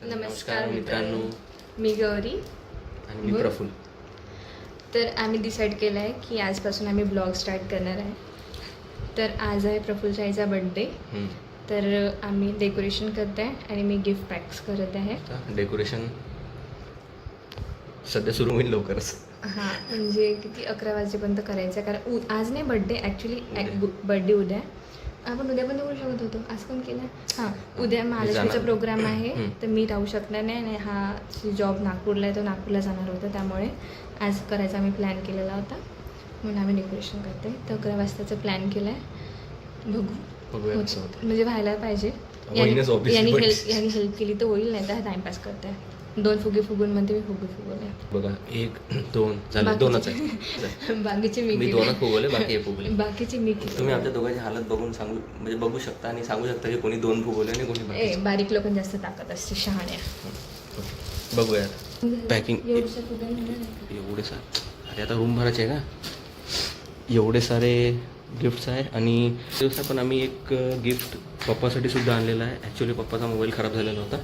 नमस्कार मित्रांनो, मी गौरी आणि मी प्रफुल्ल. तर आम्ही डिसाईड केलं आहे की आजपासून आम्ही ब्लॉग स्टार्ट करणार आहे. तर आज आहे प्रफुल्ल शाहीचा बड्डे. तर आम्ही डेकोरेशन करत आहे आणि मी गिफ्ट पॅक्स करत आहे. डेकोरेशन सध्या सुरू होईल लवकरच. हां, म्हणजे किती 11 वाजेपर्यंत करायचं आहे, कारण आज नाही बड्डे, ॲक्च्युली बड्डे उद्या. आपण उद्या पण येऊ शकत होतो, आज पण केलं. हां, उद्या महालक्ष्मीचा प्रोग्राम आहे, तर मी राहू शकणार नाही आणि हा जॉब नागपूरला आहे, तो नागपूरला जाणार होता, त्यामुळे आज करायचा आम्ही प्लॅन केलेला होता, म्हणून आम्ही डेकोरेशन करतो आहे. तर 11 वाजताचा प्लॅन केला आहे, बघूया म्हणजे व्हायला पाहिजे. यांनी हेल्प केली तर होईल, नाही तर टाइमपास करत आहे. 2 फुगे फुगून म्हणते, मी फुगे फुगवले बघा. 1 2 झाले, 2च आहे. बाकीचे मी 2च फुगवले, बाकी हे फुगले. बाकीचे मी केले. तुम्ही आमच्या दोघांची हालत बघून म्हणजे बघू शकता आणि सांगू शकता की कोणी 2 फुगवले आणि कोणी बाकी. बारीक लोकांना जास्त ताकद असते, शहाण्या. बघूया पॅकिंग. एवढे सारे, अरे आता रूम भरायचे आहे का? एवढे सारे गिफ्ट्स आहे. आणि दिवसा पण आम्ही एक गिफ्ट पप्पासाठी सुद्धा आणलेला आहे. ॲक्च्युली पप्पाचा मोबाईल खराब झालेला होता,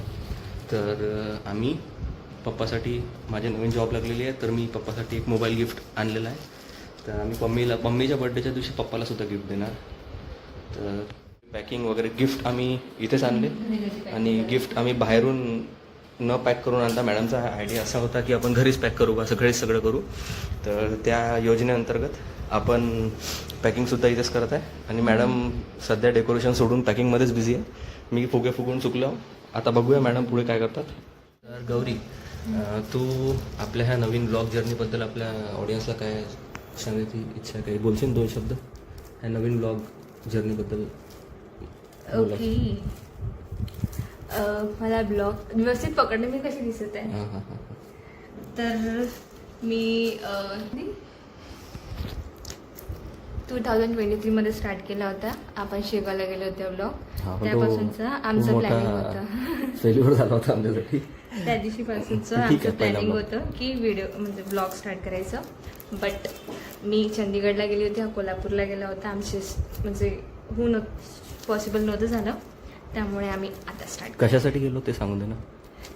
तर आम्ही पप्पासाठी, माझे नवीन जॉब लागलेली आहे, तर मी पप्पासाठी एक मोबाईल गिफ्ट आणलेला आहे. तर आम्ही मम्मीच्या बड्डेच्या दिवशी पप्पाला सुद्धा गिफ्ट देणार. तर पॅकिंग वगैरे गिफ्ट आम्ही इथेच आणले आणि गिफ्ट आम्ही बाहेरून न पॅक करून आणता. मॅडमचा आयडिया असा होता की आपण घरीच पॅक करू, सगळं करू. तर त्या योजनेअंतर्गत आपण पॅकिंगसुद्धा इथेच करत आहे. आणि मॅडम सध्या डेकोरेशन सोडून पॅकिंगमध्येच बिझी आहे. मी फुगे फुगून चुकलो. आता बघूया मॅडम पुढे काय करतात. तर गौरी, तू आपल्या ह्या नवीन ब्लॉग जर्नीबद्दल आपल्या ऑडियन्सला काय सांगायची इच्छा, काही बोलशील 2 शब्द ह्या नवीन ब्लॉग जर्नीबद्दल? ओके, मला ब्लॉग व्यवस्थित पकडणे मी कशी दिसत आहे? तर मी 2023 मध्ये स्टार्ट केला होता. आपण शेगावला गेले होते ब्लॉग, त्यापासूनचा आमचं प्लॅनिंग होतं. फेल्युअर झाला होता आमच्यासाठी. त्या दिवशीपासूनचं आमचं प्लॅनिंग होतं की व्हिडिओ म्हणजे ब्लॉग स्टार्ट करायचं. बट मी चंदीगडला गेली होती, कोल्हापूरला गेला होता. आमचे म्हणजे पॉसिबल नव्हतं झालं, त्यामुळे आम्ही आता स्टार्ट. कशासाठी गेलो ते सांगून दे ना.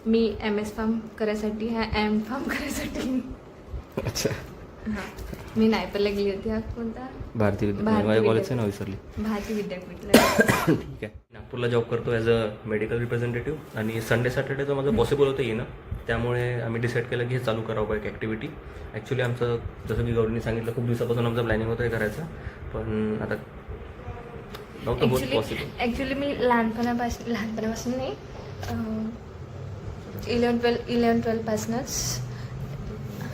मी MS फार्म करायसाठी, एम फार्म करायसाठी. अच्छा. हां, मी नायपरला गेली होती. हा कोणता? भारती विद्यापीठ. माझ्या कॉलेजचं नाव विसरली. भारती विद्यापीठला. ठीक आहे. नागपूरला जॉब करतो ॲज अ मेडिकल रिप्रेझेंटेटिव्ह. आणि संडे सॅटर्डे तर माझं पॉसिबल होतं येणं, त्यामुळे आम्ही डिसाईड केलं की हे चालू करावं एक ॲक्टिव्हिटी. ॲक्च्युली आमचं, जसं की गौरीने सांगितलं, खूप दिवसापासून आमचं प्लॅनिंग होतं हे करायचं, पण आता नव्हतं होत पॉसिबल. ॲक्च्युली मी लहानपणापासून नाही, 11-12 पासूनच,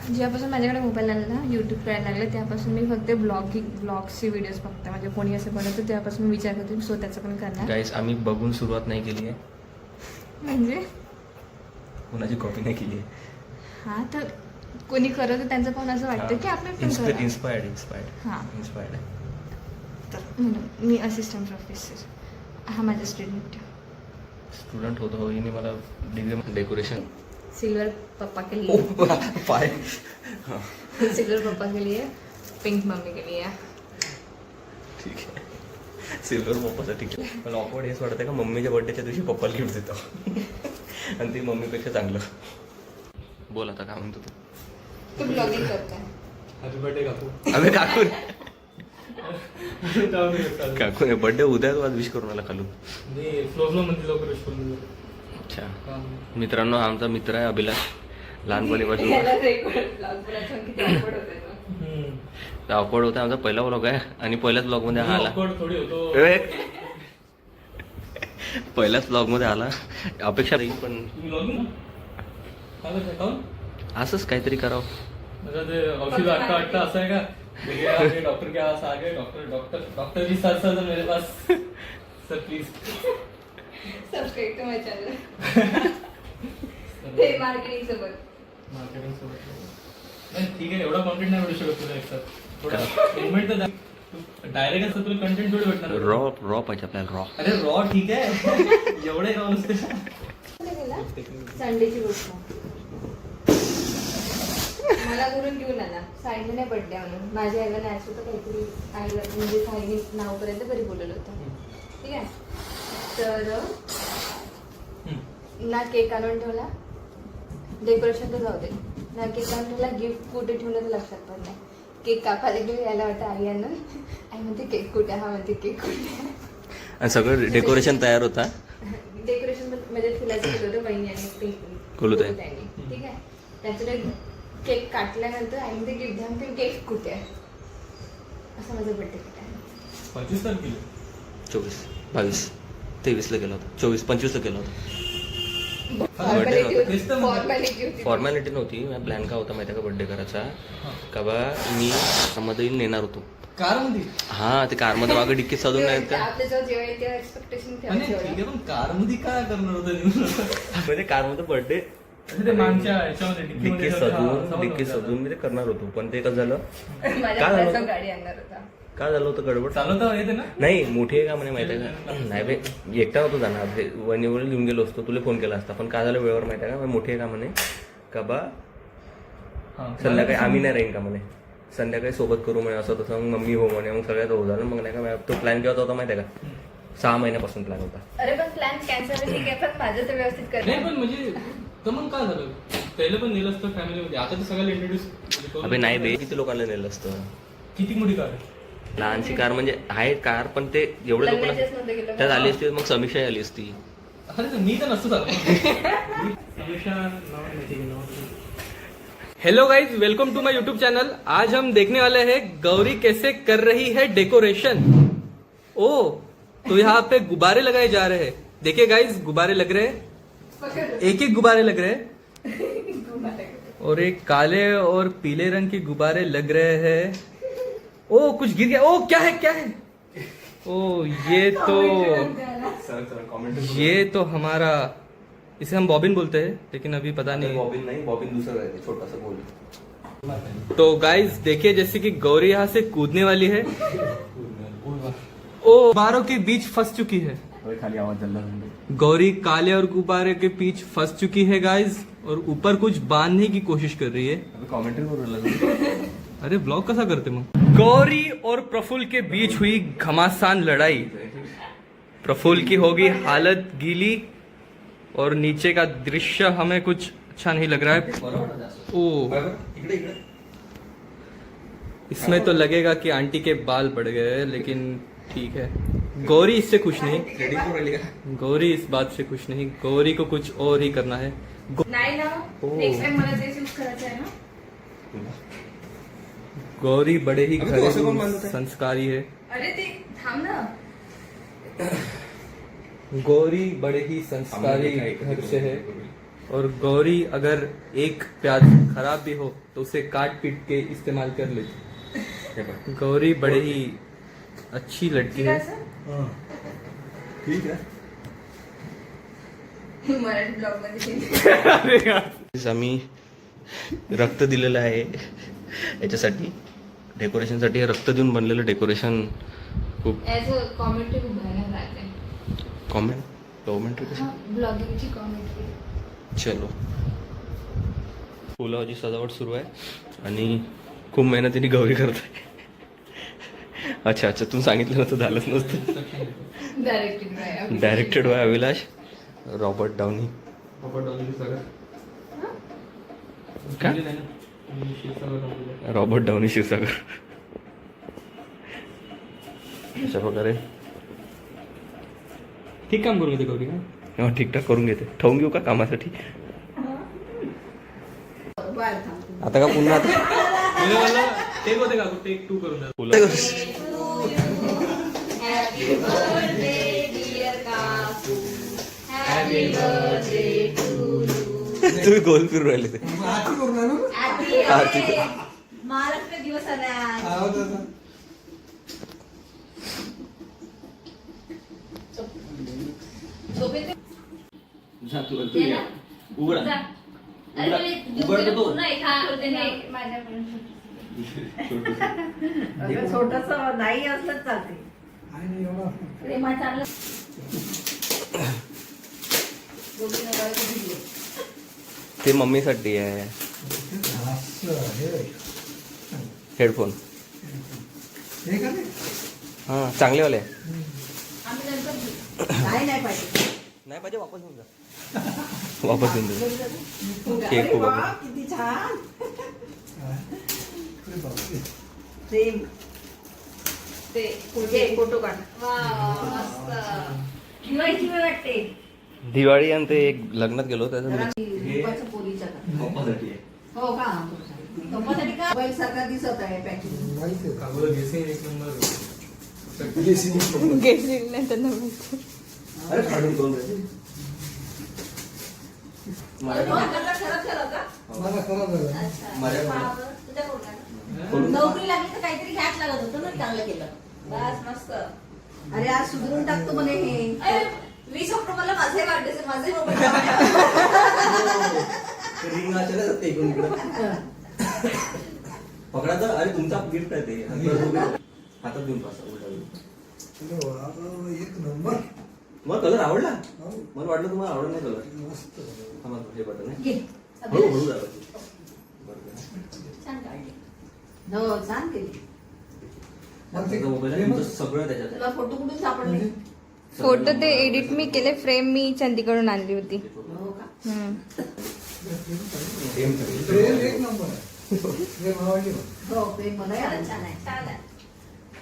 जेव्हापासून माझ्याकडे मोबाईल आला ना, यूट्यूब करायला लागलं, त्यापासून मी फक्त ब्लॉग्सचे व्हिडिओज बघते. म्हणजे कोणी असं बनवतं तेव्हापासून मी विचार करते मी स्वतःचं पण करणार. गाईस, आम्ही बघून सुरुवात नाही केली आहे, म्हणजे कोणाची कॉपी नाही केली आहे. हां, तर कोणी करत त्यांचं पण असं वाटतं की आपण पण इन्स्पायर्ड हां, आहे. तर म्हणून मी असिस्टंट प्रोफेसर, हा माझा स्टुडंट होतो. हिने मला डिग्री डेकोरेशन सिल्वर पप्पा के लिए, सिल्वर पप्पा के लिए, पिंक मम्मी के लिए. ठीक आहे, सिल्वर पप्पासाठी. मला ऑकवर्ड हेच वाटतं का मम्मीच्या बर्थडेच्या दिवशी पप्पाला गिफ्ट देतो आणि ती मम्मीपेक्षा चांगलं. बोल आता, काय म्हणतो तू ब्लॉगिंग करताय? हॅपी बर्थडे काकू. आम्ही काकू बर्थडे उद्या, तू आज विश करून आला खालून. अच्छा मित्रांनो, आमचा मित्र आहे अभिलाष, लहानपणीपासून. ऑकवर्ड होता. आमचा पहिला व्लॉग आहे आणि पहिल्याच व्लॉगमध्ये हा आला. पहिल्याच व्लॉगमध्ये आला. अपेक्षा नाही, पण असंच काहीतरी करावं. असं आहे का? डॉक्टर क्या आ गए, डॉक्टर जी सर मेरे पास sir please subscribe to my channel. ते मार्केटिंग सोबत नाही, ठीक आहे. एवढा कॉन्टेंट नाही मिळू शकत तुला एकसाथ. थोडा लिमिट तर डायरेक्ट असं तुला कंटेंट थोडी भेटणार. रॉ पाहिजे आपल्याला, रॉ. अरे रॉ ठीक आहे, एवढे का नसते. संडेची गोष्ट मला घरून घेऊन आला. साईडने नाही बड्डे म्हणून, माझ्या आईला नाही असं काहीतरी आईला म्हणजे साईने नावपर्यंत घरी बोलवलं होतं. ठीक आहे. तर ना केक आणून ठेवला, डेकोरेशन तर जाऊ दे, ना केक आणून ठेवला, गिफ्ट कुठे ठेवलं तर लक्षात पण नाही. केक कापायला गेली, यायला वाटतं आई आणून, आई म्हणते केक कुठे, हा म्हणते केक कुठे. आणि सगळं डेकोरेशन तयार होता. डेकोरेशन म्हणजे फुलाचं केलं होतं बहिणी आणि कोलुताई. ठीक आहे. त्याच्यात केक काटल्यानंतर आई म्हणते गिफ्ट द्या, म्हणते केक कुठे आहे. असं माझं बर्थडे केक आहे. 25 तारखेला 24, 22, 23ला केला होता. 24, 25ला केला होता. फॉर्मॅलिटी नव्हती. माझा प्लॅन काय होता माहिती आहे का बर्थडे करायचा, का बा मी कारमध्ये नेणार होतो. कारमध्ये? हा, ते कारमध्ये मागे डिक्कीत साधून नाही का, आपल्याजवळ जेव्हा येईल तेव्हा एक्सपेक्टेशन ठेवायचं. पण कारमध्ये काय करणार होतं? म्हणजे कारमध्ये बर्थडे ते मागच्या ह्याच्यामध्ये डिक्कीत सजून मी ते करणार होतो. पण ते कसं झालं, माझ्या गाडी आणणार होता. काय झालं होतं गडबड. चालवता येते ना? नाही, मोठी आहे का म्हणे माहिती आहे का, नाही बे एकटा नव्हतो जाणार, वणीवर लिहून गेलो असतो, तुला फोन केला असता. पण काय झालं वेळेवर माहिती आहे का, मोठी आहे का म्हणे, का बा संध्याकाळी आम्ही नाही राहीन का म्हणे, संध्याकाळी सोबत करू म्हणे, असं तसं. मग मम्मी हो म्हणे, मग सगळ्यात हो झालं. मग नाही का तो प्लॅन केव्हा होता माहिती आहे का, 6 महिन्यापासून प्लॅन होता. अरे पण प्लॅन कॅन्सल ठीक आहे, पण माझं तर व्यवस्थित नाही करणार. पण म्हणजे तर मग काय झालं, पहिलं पण नेलं असतं फॅमिलीमध्ये, आता तर सगळ्याला इंट्रोड्यूस. अबे नाही बे, किती लोकांना नेलं असतं. किती मोठी कार आहे? लहानशी कार म्हणजे आहे कार, पण ते एवढे लोक लग्नाचेच नव्हते गेलं. त्यात आली असती, मग समीक्षा आली असती. अरे मी तर नसतो झालो. Hello guys, welcome to my YouTube channel. आज हम देखने वाले हैं गौरी कैसे कर रही है डेकोरेशन. ओ तो यहाँ पे गुब्बारे लगाए जा रहे हैं. देखिए गाइज, गुब्बारे लग रहे हैं, एक एक गुब्बारे लग रहे हैं, और एक काले और पीले रंग के गुब्बारे लग रहे हैं. ओ कुछ गिर गया. ओ क्या है, क्या है? ओ ये तो हमारा, इसे हम बॉबिन बोलते हैं, लेकिन अभी पता नहीं. बॉबिन नहीं, बॉबिन दूसरा है, छोटा सा बोल. तो गाइस देखिए, जैसे कि गौरी यहाँ से कूदने वाली है. ओ गुब्बारों के बीच फंस चुकी है. खाली आवाज चल रहा. गौरी काले और गुब्बारे के बीच फंस चुकी है गाइस, और ऊपर कुछ बांधने की कोशिश कर रही है. कॉमेंट्री बोल. अरे ब्लॉग कैसा करते मग. गौरी और प्रफुल्ल के बीच हुई घमासान लड़ाई. प्रफुल्ल की होगी हालत गीली, और नीचे का दृश्य हमें कुछ अच्छा नहीं लग रहा है. ओ इसमें तो लगेगा कि आंटी के बाल पड़ गए, लेकिन ठीक है. गौरी इससे खुश नहीं, गौरी इस बात से खुश नहीं. गौरी को कुछ और ही करना है. नाही ना, नेक्स्ट टाइम मला तेच यूज करायचं आहे ना. गौरी बड़े ही घरेलू संस्कारी है. अरे ते थांब ना. गौरी बड़े ही संस्कारी घर से है, और गौरी अगर एक प्याज खराब भी हो तो उसे काट पीट के इस्तेमाल कर लेती. गौरी बड़े ही अच्छी लड़की है. ठीक है. मराठी ब्लॉग मध्ये आम्ही रक्त दिलेलं आहे याच्यासाठी, डेकोरेशनसाठी. रक्त देऊन बनलेलं डेकोरेशन. खूप ॲज अ कॉमेंट्री खूप भारी लागते. कॉमेंट्री कशी. ब्लॉगिंगची कॉमेंट्री. चलो, फुलाची सजावट सुरू आहे आणि खूप मेहनतीने गौरी करत आहे. अच्छा, तू सांगितलं नव्हतं, झालंच नसतं. Directed by Avilash, Robert Downey. का रॉबर्ट डाउनी शिवसागर. अशा प्रकारे ठीक काम करून घेते गौरी का. ठीकठाक करून घेते. ठेवून घेऊ का कामासाठी आता का पुन्हा टेक होते का, टेक 2 करून द्या. हॅपी बर्थडे डिअर काकू, हॅपी बर्थडे टू यू. तुम्ही गोल फिरू राहिले ते. आरती महाराष्ट्र दिवस आला. छोटस नाही असलं चालते. ते मम्मीसाठी आहे. हेडफोन हा चांगलेवाले आहे. नाही पाहिजे. नाही पाहिजे वापस घेऊन जा. वापस घेऊन जा. केक खूप वा, किती छान ते फोटो काढ. दिवाळीची वेळ वाटते. दिवाळी आणि ते एक लग्नात गेलो त्याचं रुपाचं पोरीच्या का? पप्पासाठी आहे. हो का पप्पासाठी का मोबाईल सारखा दिसत आहे पॅकिंग. घेतलेली नाही त्यांना माहिती. अरे काढून कोण रे? खराब झालं का? नोकरी लागली तर काहीतरी घ्याच लागत होतं ना. चांगलं केलं. बस मस्त. अरे आज सुधरून टाकतो म्हणे हे. 20 ऑक्टोबरला माझे वाढदिवस, माझे मोबाईल रिंग असेल ते इकडून इकडं पकडायचं. अरे तुमचा गिफ्ट आहे ते. हातात देऊन पासा एक नंबर. मग कलर आवडला. मला वाटलं तुम्हाला आवडत नाही कलर. हे बटन आहे. हळूहळू झालं. छान काढली. हो छान केली. मोबाईल आहे तुमचं सगळं त्याच्यात तुला फोटो कुठून सापडले? फोटो ते एडिट मी केले. फ्रेम मी चंदीकडून आणली होती. हो का? प्रेम एक नंबर आहे. प्रेम आवडली मला. हो प्रेम मला छान आहे. छान आहे.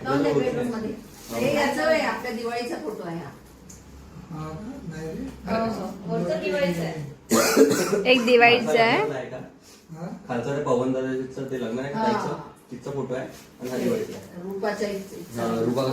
जाऊन दे बेडरूम मध्ये. हे याचं आहे, आपल्या दिवाळीचा फोटो आहे हा. हा का? नाही रे. वरचं दिवाळीचं आहे. एक दिवाळीचा आहे. हा? खालचा ते पवन दादाचं ते लग्न आहे हा. त्याचं तिचा फोटो आहे आणि हा दिवाळीचा आहे. रूपाच्या हा, रूपा